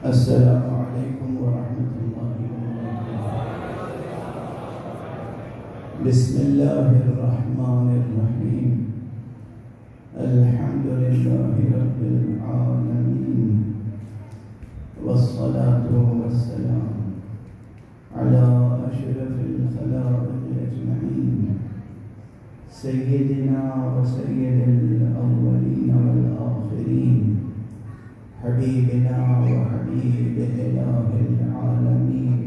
السلام علیکم ورحمۃ اللہ وبرکاتہ۔ بسم اللہ الرحمن الرحیم۔ الحمد للہ رب العالمین، والصلاة والسلام علی اشرف الخلائق اجمعین، سیدنا و سید الاولین والآخرین، حبیبنا و حبیب الہ العالمین،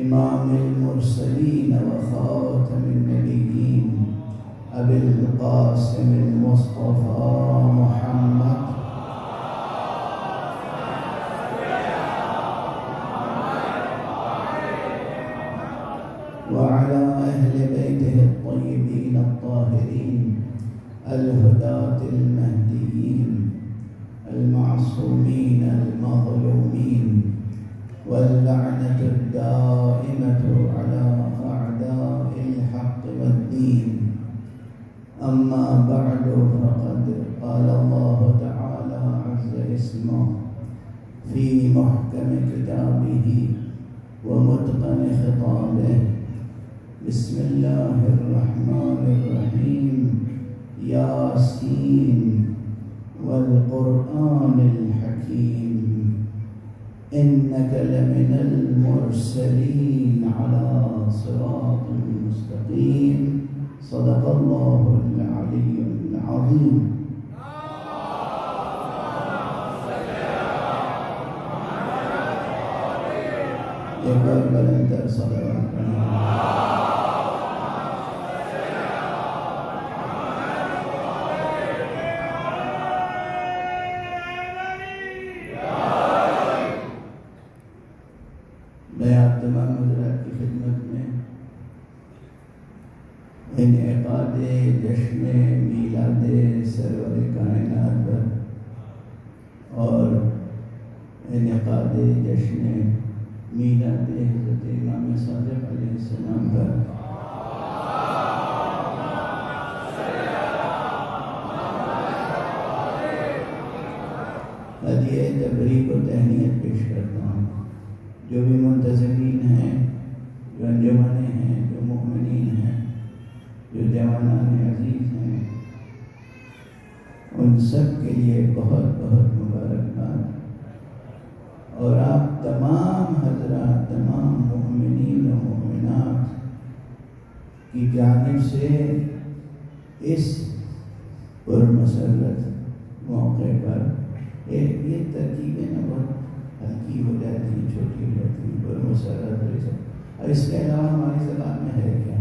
امام المرسلین و خاتم النبیین، ابی القاسم المصطفى محمد وعلى أهل بيته الطيبين الطاهرين الهداة المهديين المعصومين المظلومين، واللعنة الدائمة على أعداء الحق والدين. أما بعد، فقد قال الله تعالى عز اسمه في محكم كتابه ومتقن خطابه. بسم الله الرحمن الرحيم. ياسين والقرآن الحكيم، إنك لمن المرسلين على صراط مستقيم. صدق الله العلي العظيم. ایک بار بلندر صلوات پڑھیں۔ میں آپ تمام حضرات کی خدمت میں انعقاد جشن میلاد سرور کائنات پر اور انعقاد جشن میلاد حضرت امام صادق علیہ السلام پر ہدیہ تبریک و تہنیت پیش کرتا ہوں۔ جو بھی منتظمین ہیں، جو انجمنیں ہیں، جو مؤمنین ہیں، جو جوانان عزیز ہیں، ان سب کے لیے بہت بہت مبارکباد۔ اور آپ تمام حضرات، تمام مؤمنین و مؤمنات کی جانب سے اس پرمسرت موقع پر یہ ترکیبیں نہ بہت ہلکی ہو جاتی ہیں، چھوٹی ہو جاتی ہیں، پرمسرت اور اس کے علاوہ ہماری زبان میں ہے کیا؟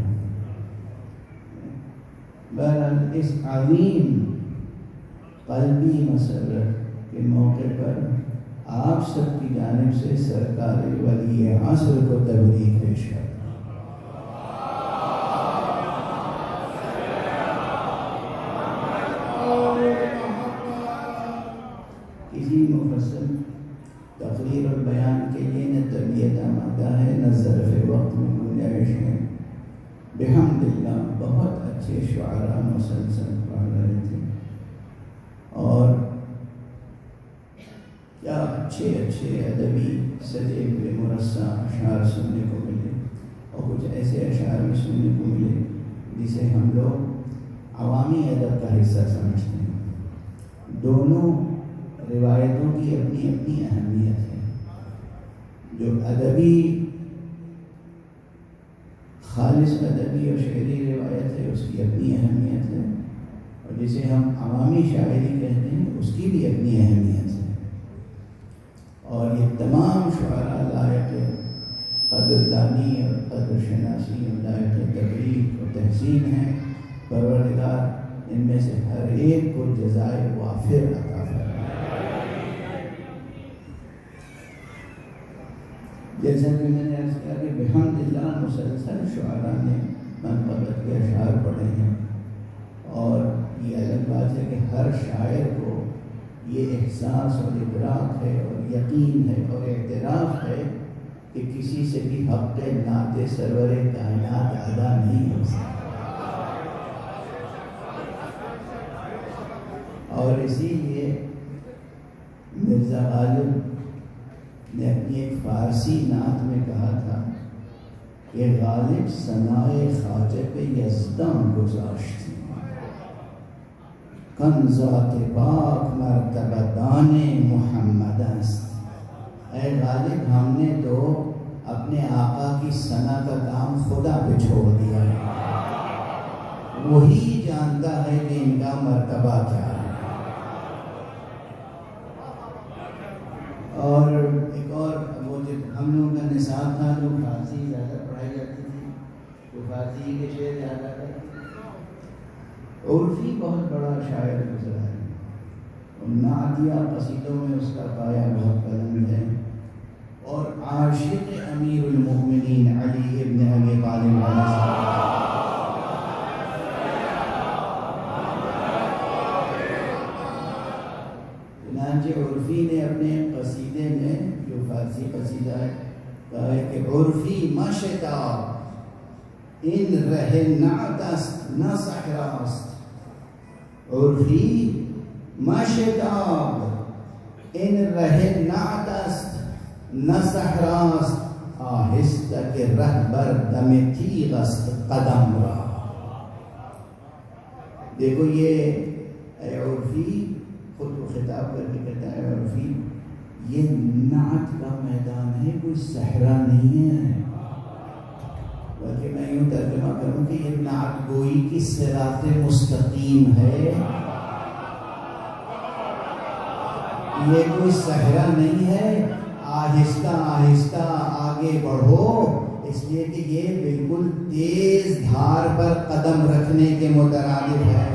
بہرحال اس عظیم قلبی مسرت کے موقع پر آپ سب کی جانب سے سرکار ولی عصر کو تبریک پیش کرتا ہوں۔ کسی مفصل تقریر اور بیان کے لیے نہ طبیعت آمادہ ہے، نہ ظرف وقت میں گنجائش ہے۔ بحمد اللہ بہت اچھے شعراء مسلسل پڑھ رہے تھے، اور کیا اچھے اچھے ادبی سجے ہوئے مرصع اشعار سننے کو ملے، اور کچھ ایسے اشعار بھی سننے کو ملے جسے ہم لوگ عوامی ادب کا حصہ سمجھتے ہیں۔ دونوں روایتوں کی اپنی اپنی اہمیت ہے۔ جو ادبی خالص ادبی اور شعری روایت ہے اس کی اپنی اہمیت ہے، اور جسے ہم عوامی شاعری کہتے ہیں اس کی بھی اپنی اہمیت ہے۔ اور یہ تمام شعراء لائق قدردانی اور قدر شناسی اور لائق تبریک و تحسین ہیں۔ پروردگار ان میں سے ہر ایک کو جزائے وافر عطا فرمائے۔ جیسا کہ میں نے عرض کیا کہ بحمد اللہ مسلسل شعراء نے منقبت کے اشعار پڑھے ہیں، اور یہ الگ بات ہے کہ ہر شاعر کو یہ احساس اور ادراک ہے اور یقین ہے اور اعتراف ہے کہ کسی سے بھی حق نعت سرور کائنات ادا نہیں ہو سکتا، اور اسی لیے مرزا غالب غالب ثنائے خواجہ پہ یزدان گذاشت، کن ذات پاک مرتبہ دان محمد است۔ اے غالب ہم نے تو اپنے آقا کی ثنا کا کام خدا پہ چھوڑ دیا ہے، وہی جانتا ہے کہ ان کا مرتبہ کیا ہے۔ اور ایک اور وہ جو ہم لوگوں کا نصاب تھا، جو فارسی زیادہ پڑھائی جاتی تھی، تو فارسی کے شعر یاد آتا ہے۔ عرفی بہت بڑا شاعر گزرا ہے، نعتیہ قصیدوں میں اس کا پایا بہت بلند ہے، اور عاشق امیر المؤمنین علی ابن ابی طالب علیہ السلام۔ چنانچہ عرفی نے اپنے قصیدے میں، جو فارسی قصیدہ ہے، کہا ہے کہ عرفی مشتا ان رہ نعت است نہ صحراست، عرفی مشتاب ان رہ نعت است نہ صحراست، آہستہ کے رہبر دم تیغ است قدم را۔ دیکھو یہ اے عرفی خود کو خطاب کر کے کہتا ہے، عرفی یہ نعت کا میدان ہے، کوئی صحرا نہیں ہے، بلکہ میں یوں ترجمہ کروں کہ یہ نعت گوئی کی صراط مستقیم ہے، یہ کوئی صحرا نہیں ہے، آہستہ آہستہ آگے بڑھو، اس لیے کہ یہ بالکل تیز دھار پر قدم رکھنے کے مترادف ہے۔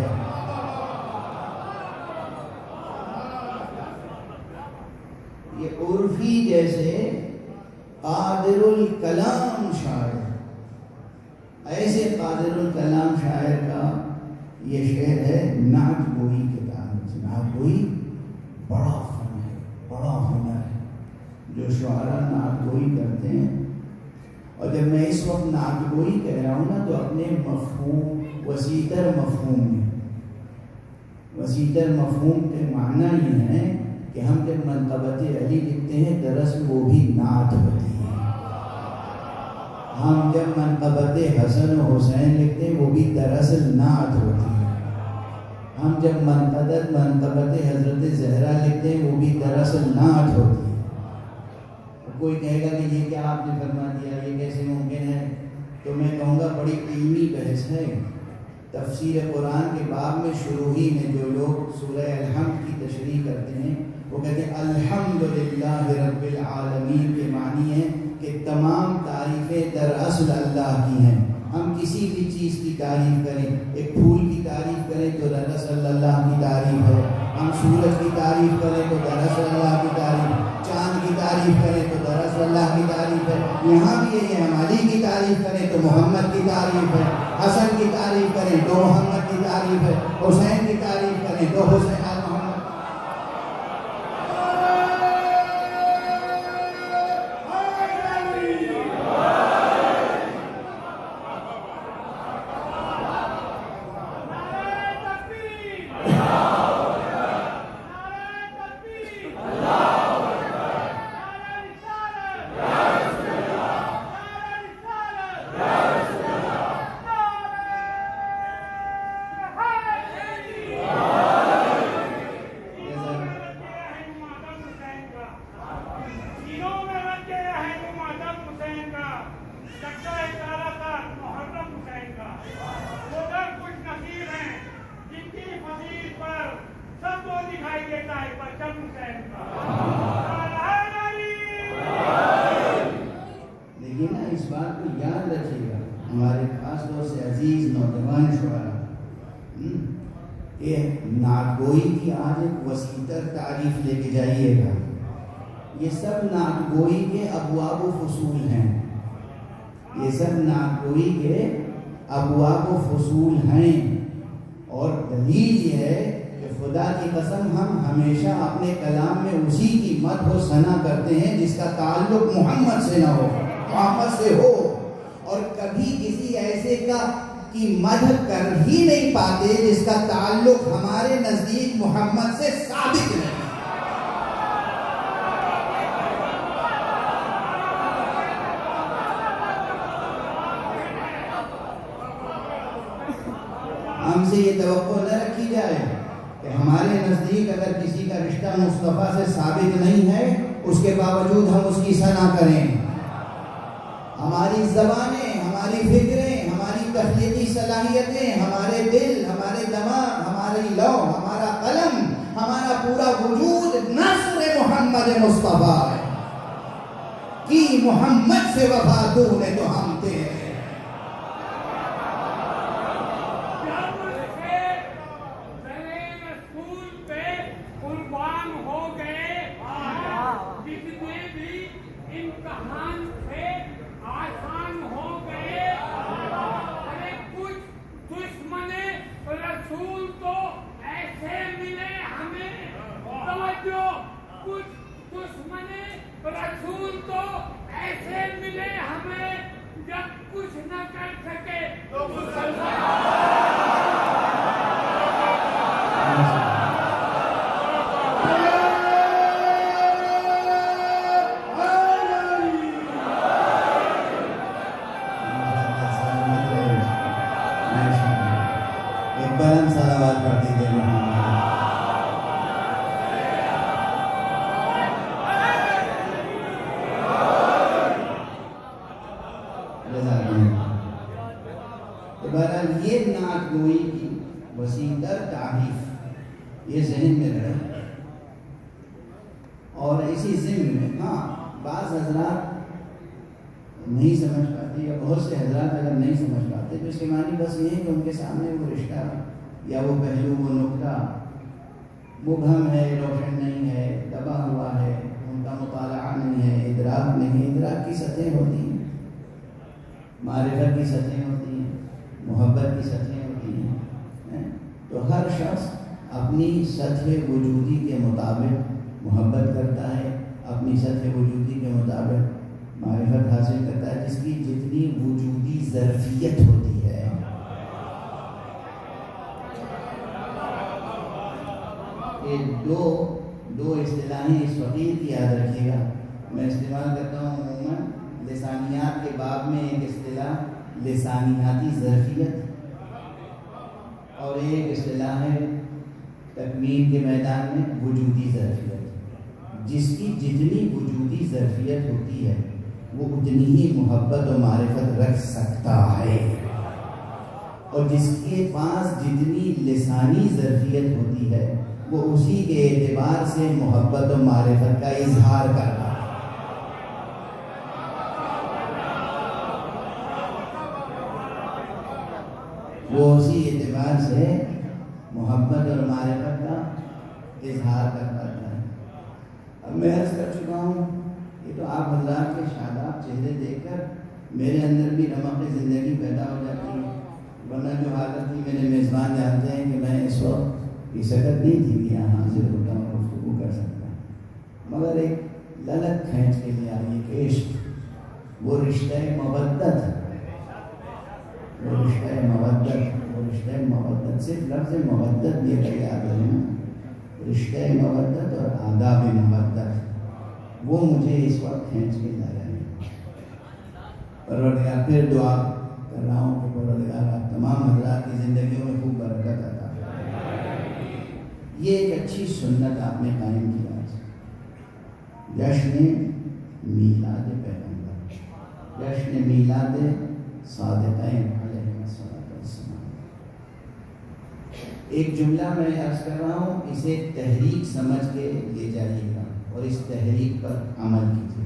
یہ عرفی جیسے قادر الکلام شاعر، ایسے قادر الکلام شاعر کا یہ شعر ہے نعت گوئی کے تعلق سے۔ نعت گوئی بڑا فن ہے، بڑا ہنر ہے، جو شعراء نعت گوئی کرتے ہیں۔ اور جب میں اس وقت نعت گوئی کہہ رہا ہوں نا، تو اپنے مفہوم، وسیع تر مفہوم میں، وسیع تر مفہوم کے معنی یہ ہے کہ ہم جب منقبت علی لکھتے ہیں، دراصل وہ بھی نعت ہوتی ہے۔ ہم جب منقبت حسن و حسین لکھتے ہیں، وہ بھی دراصل نعت ہوتی ہے۔ ہم جب منقبت حضرت زہرا لکھتے ہیں، وہ بھی دراصل نعت ہوتی ہے۔ کوئی کہے گا کہ یہ کیا آپ نے فرما دیا، یہ کیسے ممکن ہے؟ تو میں کہوں گا بڑی علمی بحث ہے۔ تفسیر قرآن کے باب میں شروع ہی میں جو لوگ سورہ الحمد کی تشریح کرتے ہیں، وہ کہتے ہیں الحمدللہ رب العالمین کے معنی ہے کہ تمام تعریفیں دراصل اللہ کی ہیں۔ ہم کسی بھی چیز کی تعریف کریں، ایک پھول کی تعریف کریں تو دراصل اللہ کی تعریف ہے، ہم سورج کی تعریف کریں تو دراصل اللہ کی تعریف، چاند کی تعریف کریں تو دراصل اللہ کی تعریف ہے۔ یہاں بھی یہ ہم علی کی تعریف کریں تو محمد کی تعریف ہے، حسن کی تعریف کریں تو محمد کی تعریف ہے، حسین کی تعریف کریں تو حسین محمد۔ اس بات کو یاد رکھیے گا ہمارے خاص طور سے عزیز نوجوان شعراء، کہ نعت گوئی کی آج ایک وسیع تر تعریف لے کے جائیے گا۔ یہ سب نعت گوئی کے ابواب و فصول ہیں، یہ سب نعت گوئی کے ابواب و فصول ہیں، اور دلیل یہ ہے کہ خدا کی قسم ہم ہمیشہ اپنے کلام میں اسی کی مدح و ثنا کرتے ہیں جس کا تعلق محمد سے نہ ہو، محمد سے ہو، اور کبھی کسی ایسے کی مدح کر ہی نہیں پاتے جس کا تعلق ہمارے نزدیک محمد سے ثابت نہیں۔ ہم سے یہ توقع نہ رکھی جائے کہ ہمارے نزدیک اگر کسی کا رشتہ مصطفیٰ سے ثابت نہیں ہے اس کے باوجود ہم اس کی ثنا کریں. ہماری زبانیں، ہماری فکریں، ہماری تخلیقی صلاحیتیں، ہمارے دل، ہمارے دماغ، ہماری لوح، ہمارا قلم، ہمارا پورا وجود نصر محمد مصطفیٰ ہے. کی محمد سے وفا تو نے تو ہم تیرے. رسول تو ایسے ملے ہمیں جب کچھ نہ کر سکے تو ایک بلند صلوات پڑھ دیجیے محمد. بہرحال یہ نعت گوئی کی وسیع تر تعریف یہ ذہن میں رہے. اور اسی ضمن میں ہاں بعض حضرات نہیں سمجھ پاتے یا بہت سے حضرات اگر نہیں سمجھ پاتے تو اس کے معنی بس یہ ہے کہ ان کے سامنے وہ رشتہ یا وہ پہلو، وہ نقطہ مبہم ہے، روشن نہیں ہے، دبا ہوا ہے، ان کا مطالعہ نہیں ہے، ادراک نہیں ہے. ادراک کی سطحیں ہوتی ہیں، معرفت کی سطحیں ہوتی ہیں، محبت کی سطحیں ہوتی ہیں. تو ہر شخص اپنی سطح وجودی کے مطابق محبت کرتا ہے، اپنی سطح وجودی کے مطابق معرفت حاصل کرتا ہے، جس کی جتنی وجودی ظرفیت ہوتی ہے. یہ دو اصطلاحیں اس فقیر کی یاد رکھیے گا. میں استعمال کرتا ہوں عموماً لسانیات کے باب میں ایک اصطلاح لسانیاتی ظرفیت اور ایک اصطلاح ہے تکمیل کے میدان میں وجودی ظرفیت. جس کی جتنی وجودی ظرفیت ہوتی ہے وہ اتنی ہی محبت و معرفت رکھ سکتا ہے، اور جس کے پاس جتنی لسانی ظرفیت ہوتی ہے وہ اسی کے اعتبار سے محبت و معرفت کا اظہار کرتا ہے. وہ اسی اعتبار سے محبت اور معرفت کا اظہار کرتا ہے. اب میں عرض کر چکا ہوں، یہ تو آپ حضرات کے شاداب چہرے دیکھ کر میرے اندر بھی رمق زندگی پیدا ہو جاتی ہے. ورنہ جو حالت تھی میرے میزبان جانتے ہیں کہ میں اس وقت یہ سکت نہیں تھی کہ یہاں حاضر ہوتا ہوں اور گفتگو کر سکتا ہوں، مگر ایک للک کھینچ کے لیے آئی کہ عشق وہ رشتہ مودت، وہ رشتہ مودت صرف لفظ مودت یہ کہ یاد رہنا، رشتہ مودت اور آداب مودت وہ مجھے اس وقت کھینچ کے لا رہے ہیں. پروردگار پھر دعا کر رہا ہوں کہ پروردگار آپ تمام حضرات کی زندگیوں میں خوب برکت عطا فرمائے. یہ ایک اچھی سنت آپ نے قائم کی آج، جشن میلاد پیغمبر، جشن میلاد صادقین علیہ السلام. ایک جملہ میں عرض کر رہا ہوں، اسے تحریک سمجھ کے لے جائیے گا اور اس تحریک پر عمل کیجیے.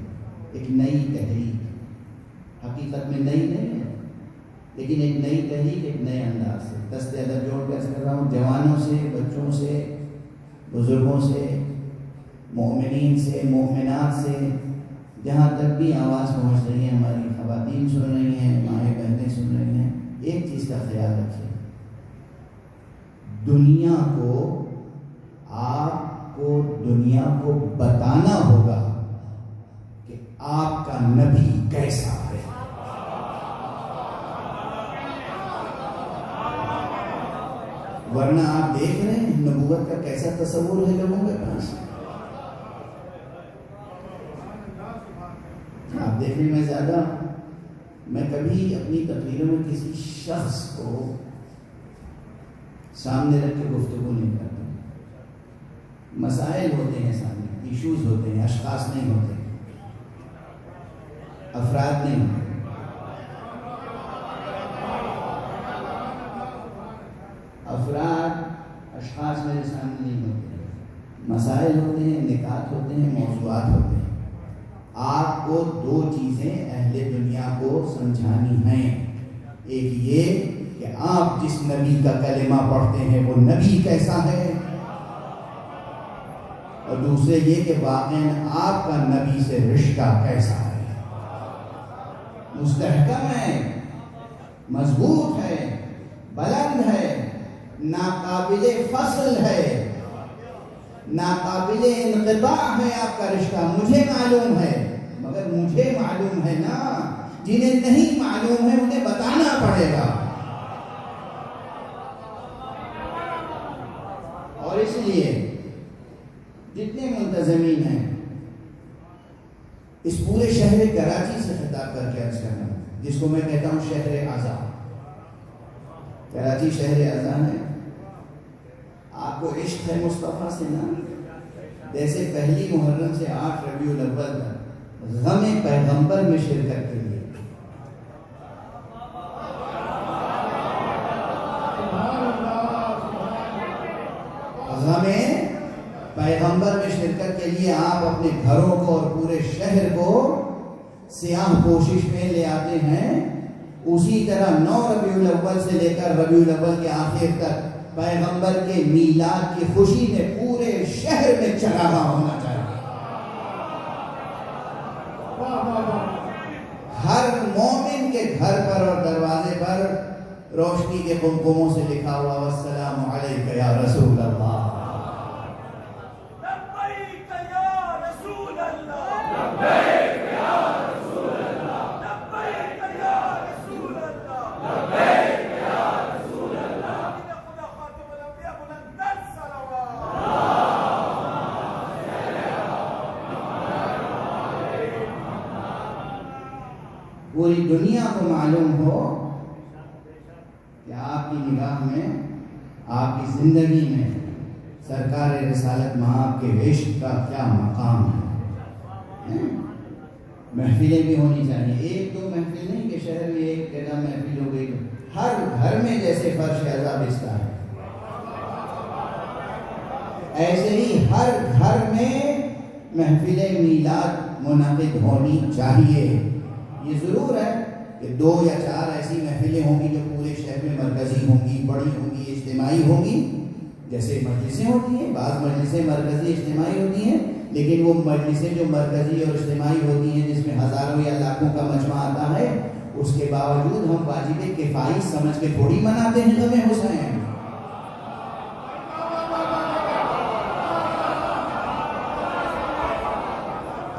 ایک نئی تحریک، حقیقت میں نئی نہیں ہے لیکن ایک نئی تحریک، ایک نئے انداز سے. دست ادب جوڑ کر کر رہا ہوں، جوانوں سے، بچوں سے، بزرگوں سے، مومنین سے، مومنات سے، جہاں تک بھی آواز پہنچ رہی ہے، ہماری خواتین سن رہی ہیں، مائیں بہنیں سن رہی ہیں، ایک چیز کا خیال رکھیے، دنیا کو بتانا ہوگا کہ آپ کا نبی کیسا ہے. ورنہ آپ دیکھ رہے ہیں نبوت کا کیسا تصور ہے لوگوں کے پاس. آپ دیکھنے میں زیادہ، میں کبھی اپنی تقریروں میں کسی شخص کو سامنے رکھ کے گفتگو نہیں کرتے. مسائل ہوتے ہیں سامنے، ایشوز ہوتے ہیں، اشخاص نہیں ہوتے، افراد نہیں ہوتے. افراد اشخاص میرے سامنے نہیں ہوتے، مسائل ہوتے ہیں، نکات ہوتے ہیں، موضوعات ہوتے ہیں. آپ کو دو چیزیں اہل دنیا کو سمجھانی ہیں. ایک یہ کہ آپ جس نبی کا کلمہ پڑھتے ہیں وہ نبی کیسا ہے، اور دوسرے یہ کہ واقعاً آپ کا نبی سے رشتہ کیسا ہے. مستحکم ہے، مضبوط ہے، بلند ہے، ناقابل فصل ہے، ناقابل انقطاع ہے آپ کا رشتہ. مجھے معلوم ہے، مگر مجھے معلوم ہے نا، جنہیں نہیں معلوم ہے انہیں بتانا پڑے گا. اور اس لیے جتنے منتظمین ہیں اس پورے شہر کراچی سے خطاب کر کے عرض کرنا، جس کو میں کہتا ہوں شہر اعضا. کراچی شہر اعضا ہے. آپ کو عشق ہے مصطفیٰ سے نا، جیسے پہلی محرم سے 8 ربیع الاول تک غم پیغمبر میں شرکت کے لیے غم پیغمبر میں شرکت کے لیے آپ اپنے گھروں کو اور پورے شہر کو سیاہ کوشش میں لے آتے ہیں. اسی طرح 9 ربیع الاول سے لے کر ربیع الاول کے آخر تک پیغمبر کے میلاد کی خوشی میں پورے شہر میں چراغاں ہونا چاہیے. ہر مومن کے گھر پر اور دروازے پر روشنی کے قمقموں سے لکھا ہوا والسلام علیک یا رسول اللہ. پوری دنیا کو معلوم ہو کہ آپ کی نگاہ میں، آپ کی زندگی میں سرکار رسالت مآب کے عشق کا کیا مقام ہے. محفلیں بھی ہونی چاہیے، ایک دو محفل نہیں کہ شہر میں ایک جگہ محفل ہو گئی. ہر گھر میں جیسے فرش اعضا بچتا ہے، ایسے ہی ہر گھر میں محفل میلاد منعقد ہونی چاہیے. یہ ضرور ہے کہ 2 یا 4 ایسی محفلیں ہوں گی جو پورے شہر میں مرکزی ہوں گی، بڑی ہوں گی، اجتماعی ہوں گی، جیسے مجلسیں ہوتی ہیں. بعض مجلسیں مرکزی اجتماعی ہوتی ہیں، لیکن وہ مجلسیں جو مرکزی اور اجتماعی ہوتی ہیں جس میں ہزاروں یا لاکھوں کا مجمع آتا ہے، اس کے باوجود ہم واجب کفائی سمجھ کے تھوڑی مناتے ہیں غم حسین.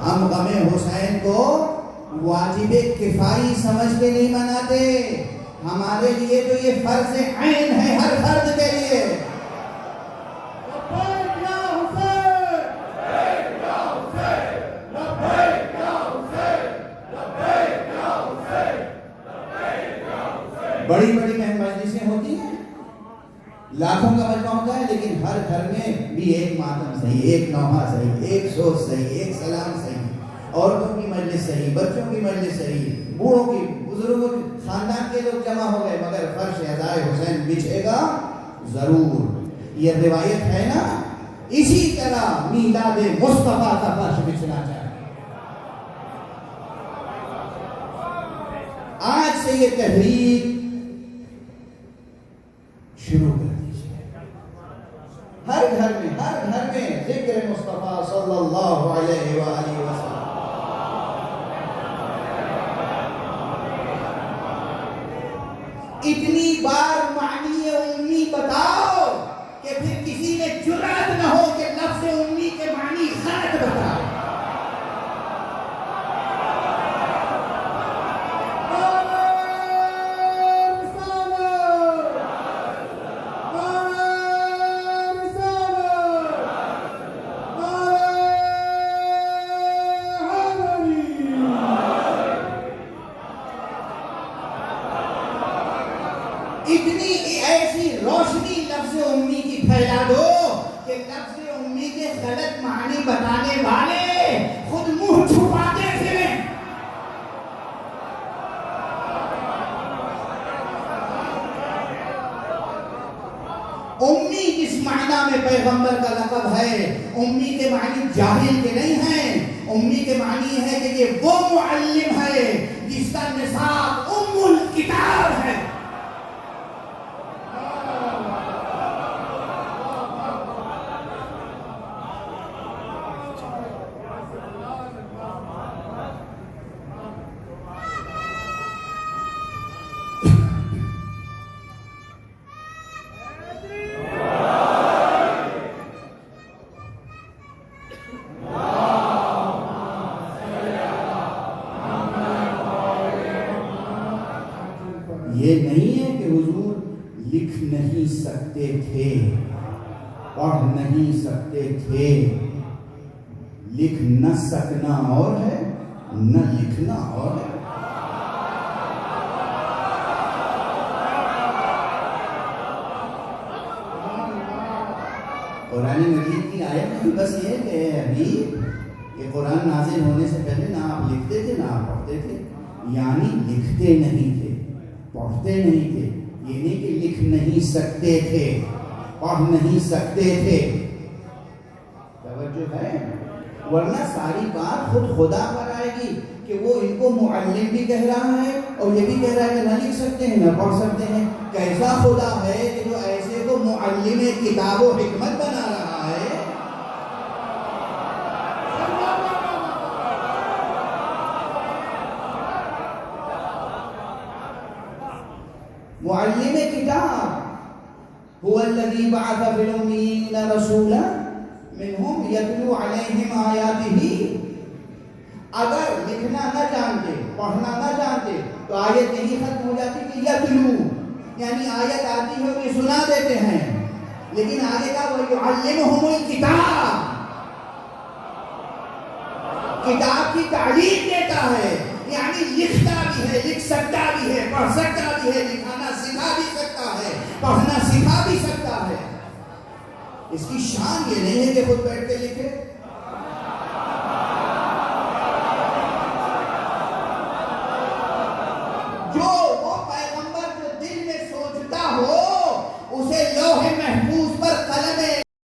ہم غم حسین کو واجب کفائی سمجھ کے نہیں مناتے. ہمارے لیے تو یہ فرض عین ہے، ہر فرد کے لیے. بڑی بڑی مجلسیں ہوتی ہیں، لاکھوں کا مجمع ہوتا ہے، لیکن ہر گھر میں بھی ایک ماتم صحیح، ایک نوحہ صحیح، ایک سوچ صحیح، ایک سلام صحیح، عورتوں کی مجلس صحیح، بچوں کی مجلس صحیح، بوڑھوں کی، بزرگوں کی، خاندان کے لوگ جمع ہو گئے، مگر فرش اعضائے حسین بچھے گا ضرور. یہ روایت ہے نا. اسی طرح میلاد مصطفیٰ کا فرش بچھنا چاہیے. آج سے یہ تحریک شروع کر دیجیے. ہر گھر میں ذکر مصطفیٰ صلی اللہ علیہ وآلہ وسلم. اتنی بار معنی امی بتاؤ کہ پھر کسی میں جرأت نہ ہو کہ لفظ امی کے معنی غلط بتاؤ. اتنی ایسی روشنی لفظ امی کی پھیلا دو کہ لفظ امی کے غلط معنی بتانے والے خود منہ چھپاتے پھریں. امی جس معنی میں پیغمبر کا لقب ہے، امی کے معنی جاہل کے نہیں ہیں. امی کے معنی ہے کہ یہ وہ معلم ہے جس کا نصاب ام الکتاب ہے. یہ نہیں ہے کہ حضور لکھ نہیں سکتے تھے، پڑھ نہیں سکتے تھے. لکھ نہ سکنا اور ہے، نہ لکھنا اور ہے. قرآن مجید کی آیت میں بس یہ کہ حبیب یہ قرآن نازل ہونے سے پہلے نہ آپ لکھتے تھے نہ آپ پڑھتے تھے. یعنی لکھتے نہیں تھے، پڑھتے نہیں تھے. یہ نہیں کہ لکھ نہیں سکتے تھے، پڑھ نہیں سکتے تھے. توجہ ہے؟ ورنہ ساری بات خود خدا پر آئے گی کہ وہ ان کو معلم بھی کہہ رہا ہے اور یہ بھی کہہ رہا ہے کہ نہ لکھ سکتے ہیں نہ پڑھ سکتے ہیں. کیسا خدا ہے کہ جو ایسے کو معلم کتاب و حکمت بنا رہا ہے؟ معلم کتاب هو الذي بعث في الأميين رسولا منهم يتلو عليهم آياته. اگر لکھنا نہ جانتے، پڑھنا نہ جانتے تو آیت یہی ختم ہو جاتی کہ یتلو، یعنی آیت آتی ہے کہ سنا دیتے ہیں. لیکن آگے کا وَيُعَلِّمُهُمُ الْكِتَابَ، کتاب کی تعلیم دیتا ہے. یعنی لکھتا بھی ہے، لکھ سکتا بھی ہے، پڑھ سکتا بھی ہے، لکھانا سکھا بھی سکتا ہے، پڑھنا سکھا بھی سکتا ہے. اس کی شان یہ نہیں ہے کہ خود بیٹھ کے لکھے.